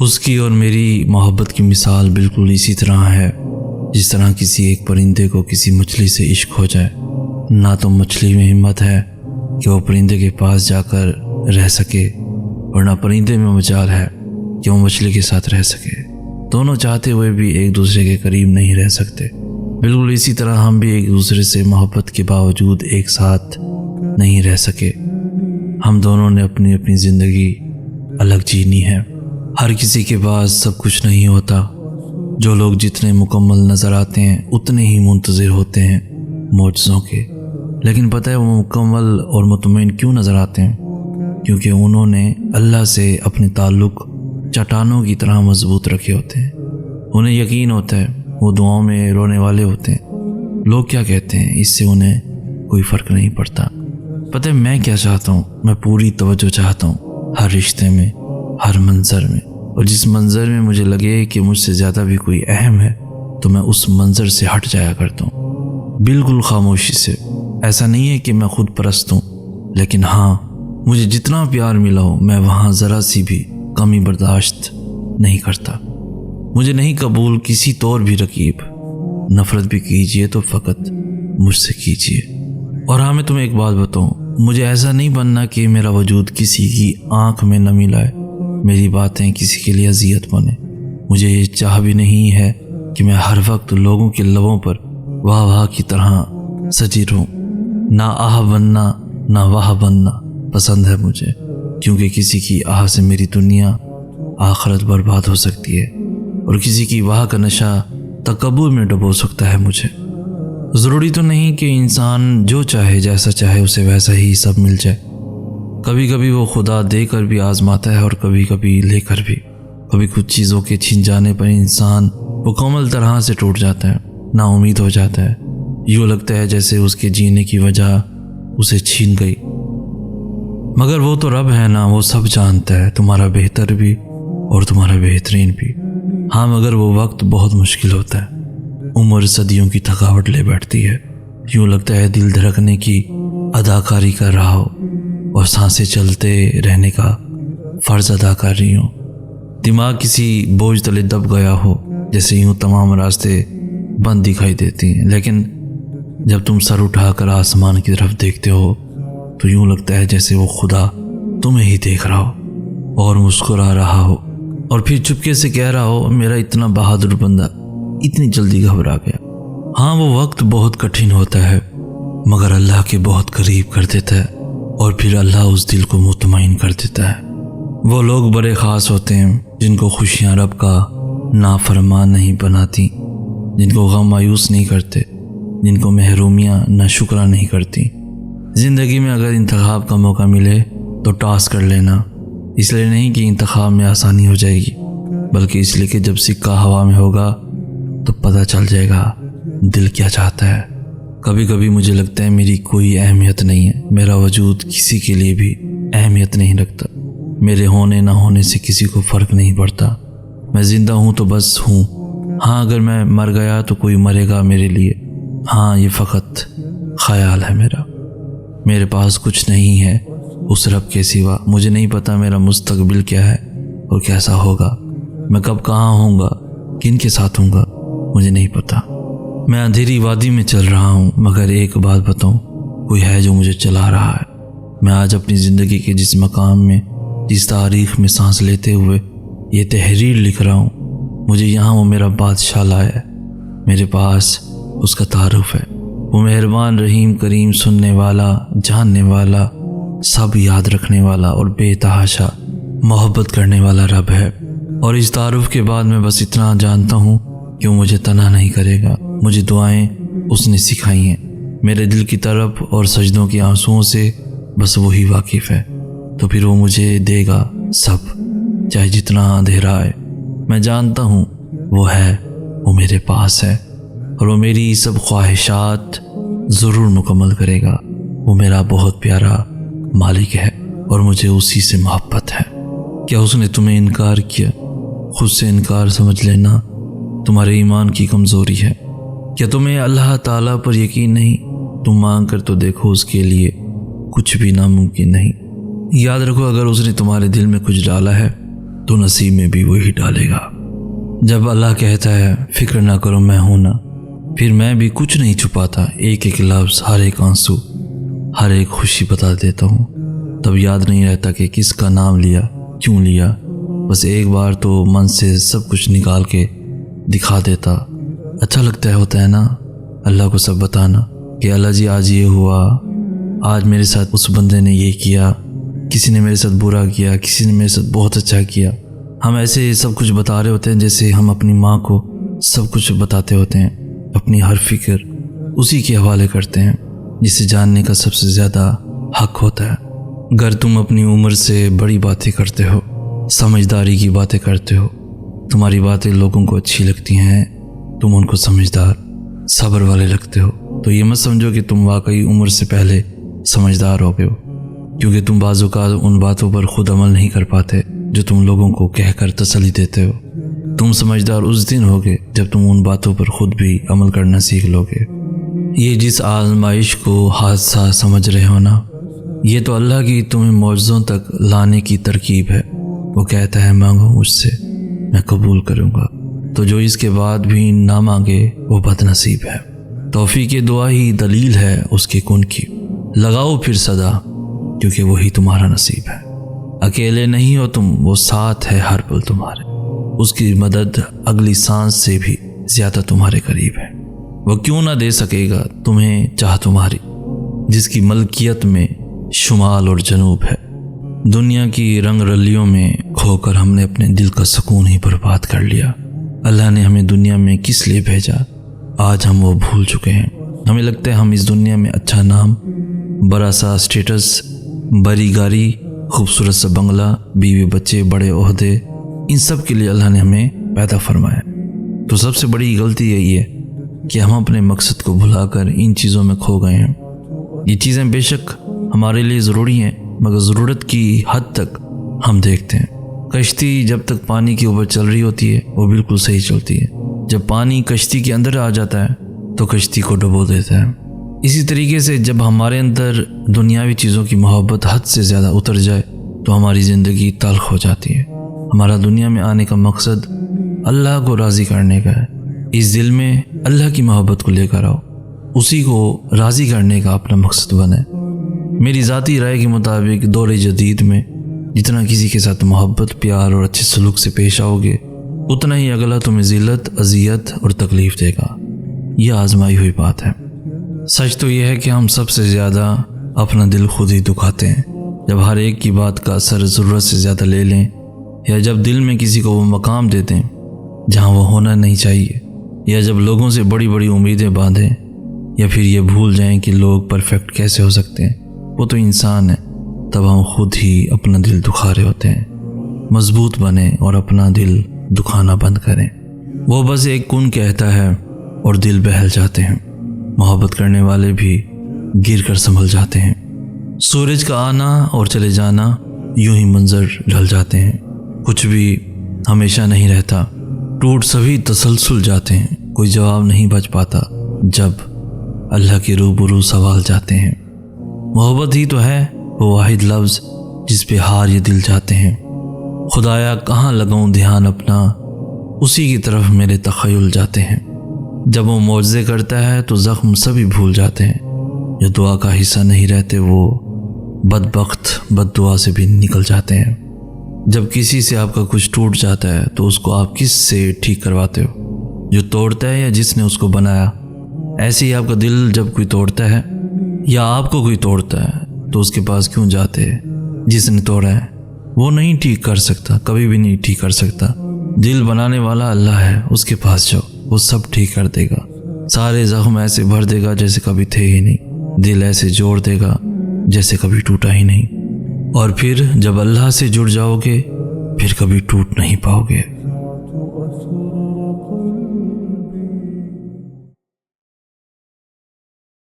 اس کی اور میری محبت کی مثال بالکل اسی طرح ہے جس طرح کسی ایک پرندے کو کسی مچھلی سے عشق ہو جائے۔ نہ تو مچھلی میں ہمت ہے کہ وہ پرندے کے پاس جا کر رہ سکے، اور نہ پرندے میں مجال ہے کہ وہ مچھلی کے ساتھ رہ سکے۔ دونوں چاہتے ہوئے بھی ایک دوسرے کے قریب نہیں رہ سکتے۔ بالکل اسی طرح ہم بھی ایک دوسرے سے محبت کے باوجود ایک ساتھ نہیں رہ سکے۔ ہم دونوں نے اپنی اپنی زندگی الگ جینی ہے۔ ہر کسی کے پاس سب کچھ نہیں ہوتا۔ جو لوگ جتنے مکمل نظر آتے ہیں اتنے ہی منتظر ہوتے ہیں معجزوں کے، لیکن پتہ ہے وہ مکمل اور مطمئن کیوں نظر آتے ہیں؟ کیونکہ انہوں نے اللہ سے اپنے تعلق چٹانوں کی طرح مضبوط رکھے ہوتے ہیں۔ انہیں یقین ہوتا ہے وہ دعاؤں میں رونے والے ہوتے ہیں۔ لوگ کیا کہتے ہیں اس سے انہیں کوئی فرق نہیں پڑتا۔ پتہ ہے میں کیا چاہتا ہوں؟ میں پوری توجہ چاہتا ہوں ہر رشتے میں، ہر منظر میں، اور جس منظر میں مجھے لگے کہ مجھ سے زیادہ بھی کوئی اہم ہے تو میں اس منظر سے ہٹ جایا کرتا ہوں، بالکل خاموشی سے۔ ایسا نہیں ہے کہ میں خود پرست ہوں، لیکن ہاں مجھے جتنا پیار ملا ہو میں وہاں ذرا سی بھی کمی برداشت نہیں کرتا۔ مجھے نہیں قبول کسی طور بھی رقیب۔ نفرت بھی کیجئے تو فقط مجھ سے کیجئے۔ اور ہاں میں تمہیں ایک بات بتاؤں، مجھے ایسا نہیں بننا کہ میرا وجود کسی کی آنکھ میں نمی لائے، میری باتیں کسی کے لیے اذیت بنے۔ مجھے یہ چاہ بھی نہیں ہے کہ میں ہر وقت لوگوں کے لبوں پر واہ واہ کی طرح سجی رہوں۔ نہ آہ بننا نہ واہ بننا پسند ہے مجھے، کیونکہ کسی کی آہ سے میری دنیا آخرت برباد ہو سکتی ہے، اور کسی کی واہ کا نشہ تکبر میں ڈبو سکتا ہے مجھے۔ ضروری تو نہیں کہ انسان جو چاہے جیسا چاہے اسے ویسا ہی سب مل جائے۔ کبھی کبھی وہ خدا دے کر بھی آزماتا ہے اور کبھی کبھی لے کر بھی۔ کبھی کچھ چیزوں کے چھن جانے پر انسان مکمل طرح سے ٹوٹ جاتا ہے، نا امید ہو جاتا ہے۔ یوں لگتا ہے جیسے اس کے جینے کی وجہ اسے چھین گئی۔ مگر وہ تو رب ہے نا، وہ سب جانتا ہے، تمہارا بہتر بھی اور تمہارا بہترین بھی۔ ہاں مگر وہ وقت بہت مشکل ہوتا ہے، عمر صدیوں کی تھکاوٹ لے بیٹھتی ہے۔ یوں لگتا ہے دل دھڑکنے کی اداکاری کر رہا ہو اور سانسیں چلتے رہنے کا فرض ادا کر رہی ہوں۔ دماغ کسی بوجھ تلے دب گیا ہو، جیسے یوں تمام راستے بند دکھائی دیتی ہیں، لیکن جب تم سر اٹھا کر آسمان کی طرف دیکھتے ہو تو یوں لگتا ہے جیسے وہ خدا تمہیں ہی دیکھ رہا ہو اور مسکرا رہا ہو، اور پھر چپکے سے کہہ رہا ہو میرا اتنا بہادر بندہ اتنی جلدی گھبرا گیا۔ ہاں وہ وقت بہت کٹھن ہوتا ہے، مگر اللہ کے بہت قریب کر دیتا ہے، اور پھر اللہ اس دل کو مطمئن کر دیتا ہے۔ وہ لوگ بڑے خاص ہوتے ہیں جن کو خوشیاں رب کا نافرمان نہیں بناتی، جن کو غم مایوس نہیں کرتے، جن کو محرومیاں ناشکرا نہیں کرتی۔ زندگی میں اگر انتخاب کا موقع ملے تو ٹاس کر لینا، اس لیے نہیں کہ انتخاب میں آسانی ہو جائے گی، بلکہ اس لیے کہ جب سکہ ہوا میں ہوگا تو پتہ چل جائے گا دل کیا چاہتا ہے۔ کبھی کبھی مجھے لگتا ہے میری کوئی اہمیت نہیں ہے، میرا وجود کسی کے لیے بھی اہمیت نہیں رکھتا، میرے ہونے نہ ہونے سے کسی کو فرق نہیں پڑتا۔ میں زندہ ہوں تو بس ہوں۔ ہاں اگر میں مر گیا تو کوئی مرے گا میرے لیے۔ ہاں یہ فقط خیال ہے میرا، میرے پاس کچھ نہیں ہے اس رب کے سوا۔ مجھے نہیں پتا میرا مستقبل کیا ہے اور کیسا ہوگا، میں کب کہاں ہوں گا، کن کے ساتھ ہوں گا، مجھے نہیں پتا۔ میں اندھیری وادی میں چل رہا ہوں، مگر ایک بات بتاؤں، کوئی ہے جو مجھے چلا رہا ہے۔ میں آج اپنی زندگی کے جس مقام میں، جس تاریخ میں سانس لیتے ہوئے یہ تحریر لکھ رہا ہوں، مجھے یہاں وہ میرا بادشاہ لایا ہے، میرے پاس اس کا تعارف ہے۔ وہ مہربان، رحیم، کریم، سننے والا، جاننے والا، سب یاد رکھنے والا اور بے تحاشا محبت کرنے والا رب ہے۔ اور اس تعارف کے بعد میں بس اتنا جانتا ہوں کہ وہ مجھے تنہا نہیں کرے گا۔ مجھے دعائیں اس نے سکھائی ہیں، میرے دل کی طرف اور سجدوں کے آنسوؤں سے بس وہی واقف ہے، تو پھر وہ مجھے دے گا سب، چاہے جتنا اندھیرا آئے۔ میں جانتا ہوں وہ ہے، وہ میرے پاس ہے، اور وہ میری سب خواہشات ضرور مکمل کرے گا۔ وہ میرا بہت پیارا مالک ہے اور مجھے اسی سے محبت ہے۔ کیا اس نے تمہیں انکار کیا؟ خود سے انکار سمجھ لینا تمہارے ایمان کی کمزوری ہے۔ کیا تمہیں اللہ تعالیٰ پر یقین نہیں؟ تم مانگ کر تو دیکھو، اس کے لیے کچھ بھی ناممکن نہیں۔ یاد رکھو اگر اس نے تمہارے دل میں کچھ ڈالا ہے تو نصیب میں بھی وہی ڈالے گا۔ جب اللہ کہتا ہے فکر نہ کرو میں ہوں نا، پھر میں بھی کچھ نہیں چھپاتا، ایک ایک لفظ، ہر ایک آنسو، ہر ایک خوشی بتا دیتا ہوں، تب یاد نہیں رہتا کہ کس کا نام لیا، کیوں لیا، بس ایک بار تو من سے سب کچھ نکال کے دکھا دیتا۔ اچھا لگتا ہوتا ہے نا اللہ کو سب بتانا کہ اللہ جی آج یہ ہوا، آج میرے ساتھ اس بندے نے یہ کیا، کسی نے میرے ساتھ برا کیا، کسی نے میرے ساتھ بہت اچھا کیا۔ ہم ایسے سب کچھ بتا رہے ہوتے ہیں جیسے ہم اپنی ماں کو سب کچھ بتاتے ہوتے ہیں، اپنی ہر فکر اسی کے حوالے کرتے ہیں جسے جاننے کا سب سے زیادہ حق ہوتا ہے۔ اگر تم اپنی عمر سے بڑی باتیں کرتے ہو، سمجھداری کی باتیں کرتے ہو، تمہاری باتیں لوگوں کو اچھی لگتی ہیں، تم ان کو سمجھدار، صبر والے لگتے ہو، تو یہ مت سمجھو کہ تم واقعی عمر سے پہلے سمجھدار ہو گئے ہو، کیونکہ تم بعض اوقات ان باتوں پر خود عمل نہیں کر پاتے جو تم لوگوں کو کہہ کر تسلی دیتے ہو۔ تم سمجھدار اس دن ہوگے جب تم ان باتوں پر خود بھی عمل کرنا سیکھ لو گے۔ یہ جس آزمائش کو حادثہ سمجھ رہے ہو نا، یہ تو اللہ کی تمہیں معجزوں تک لانے کی ترکیب ہے۔ وہ کہتا ہے مانگو مجھ سے میں قبول کروں گا، تو جو اس کے بعد بھی نہ مانگے وہ بد نصیب ہے۔ توفیق دعا ہی دلیل ہے اس کے کن کی، لگاؤ پھر صدا کیونکہ وہی تمہارا نصیب ہے۔ اکیلے نہیں ہو تم، وہ ساتھ ہے ہر پل تمہارے، اس کی مدد اگلی سانس سے بھی زیادہ تمہارے قریب ہے۔ وہ کیوں نہ دے سکے گا تمہیں چاہ تمہاری، جس کی ملکیت میں شمال اور جنوب ہے۔ دنیا کی رنگ رلیوں میں کھو کر ہم نے اپنے دل کا سکون ہی برباد کر لیا۔ اللہ نے ہمیں دنیا میں کس لیے بھیجا آج ہم وہ بھول چکے ہیں۔ ہمیں لگتا ہے ہم اس دنیا میں اچھا نام، بڑا سا اسٹیٹس، بڑی گاڑی، خوبصورت سا بنگلہ، بیوی بچے، بڑے عہدے، ان سب کے لیے اللہ نے ہمیں پیدا فرمایا۔ تو سب سے بڑی غلطی یہی ہے کہ ہم اپنے مقصد کو بھلا کر ان چیزوں میں کھو گئے ہیں۔ یہ چیزیں بے شک ہمارے لیے ضروری ہیں، مگر ضرورت کی حد تک ہم دیکھتے ہیں۔ کشتی جب تک پانی کے اوپر چل رہی ہوتی ہے وہ بالکل صحیح چلتی ہے، جب پانی کشتی کے اندر آ جاتا ہے تو کشتی کو ڈبو دیتا ہے۔ اسی طریقے سے جب ہمارے اندر دنیاوی چیزوں کی محبت حد سے زیادہ اتر جائے تو ہماری زندگی تلخ ہو جاتی ہے۔ ہمارا دنیا میں آنے کا مقصد اللہ کو راضی کرنے کا ہے۔ اس دل میں اللہ کی محبت کو لے کر آؤ، اسی کو راضی کرنے کا اپنا مقصد بنائے۔ میری ذاتی رائے کے مطابق دور جدید میں جتنا کسی کے ساتھ محبت، پیار اور اچھے سلوک سے پیش آؤ گے، اتنا ہی اگلا تمہیں ذلت، اذیت اور تکلیف دے گا۔ یہ آزمائی ہوئی بات ہے۔ سچ تو یہ ہے کہ ہم سب سے زیادہ اپنا دل خود ہی دکھاتے ہیں۔ جب ہر ایک کی بات کا اثر ضرورت سے زیادہ لے لیں، یا جب دل میں کسی کو وہ مقام دے دیں جہاں وہ ہونا نہیں چاہیے، یا جب لوگوں سے بڑی بڑی امیدیں باندھیں، یا پھر یہ بھول جائیں کہ لوگ پرفیکٹ کیسے ہو سکتے ہیں، وہ تو انسان ہے، تب ہم خود ہی اپنا دل دکھا رہے ہوتے ہیں۔ مضبوط بنیں اور اپنا دل دکھانا بند کریں۔ وہ بس ایک کن کہتا ہے اور دل بہل جاتے ہیں۔ محبت کرنے والے بھی گر کر سنبھل جاتے ہیں۔ سورج کا آنا اور چلے جانا یوں ہی منظر ڈھل جاتے ہیں۔ کچھ بھی ہمیشہ نہیں رہتا، ٹوٹ سبھی تسلسل جاتے ہیں۔ کوئی جواب نہیں بچ پاتا جب اللہ کے روبرو سوال جاتے ہیں۔ محبت ہی تو ہے وہ واحد لفظ جس پہ ہار یہ دل جاتے ہیں۔ خدایا کہاں لگاؤں دھیان اپنا، اسی کی طرف میرے تخیل جاتے ہیں۔ جب وہ معجزے کرتا ہے تو زخم سبھی بھول جاتے ہیں۔ جو دعا کا حصہ نہیں رہتے وہ بدبخت بد دعا سے بھی نکل جاتے ہیں۔ جب کسی سے آپ کا کچھ ٹوٹ جاتا ہے تو اس کو آپ کس سے ٹھیک کرواتے ہو؟ جو توڑتا ہے یا جس نے اس کو بنایا؟ ایسے ہی آپ کا دل جب کوئی توڑتا ہے یا آپ کو کوئی توڑتا ہے تو اس کے پاس کیوں جاتے ہیں؟ جس نے توڑا ہے وہ نہیں ٹھیک کر سکتا، کبھی بھی نہیں ٹھیک کر سکتا۔ دل بنانے والا اللہ ہے، اس کے پاس جاؤ، وہ سب ٹھیک کر دے گا۔ سارے زخم ایسے بھر دے گا جیسے کبھی تھے ہی نہیں، دل ایسے جوڑ دے گا جیسے کبھی ٹوٹا ہی نہیں، اور پھر جب اللہ سے جڑ جاؤ گے پھر کبھی ٹوٹ نہیں پاؤ گے۔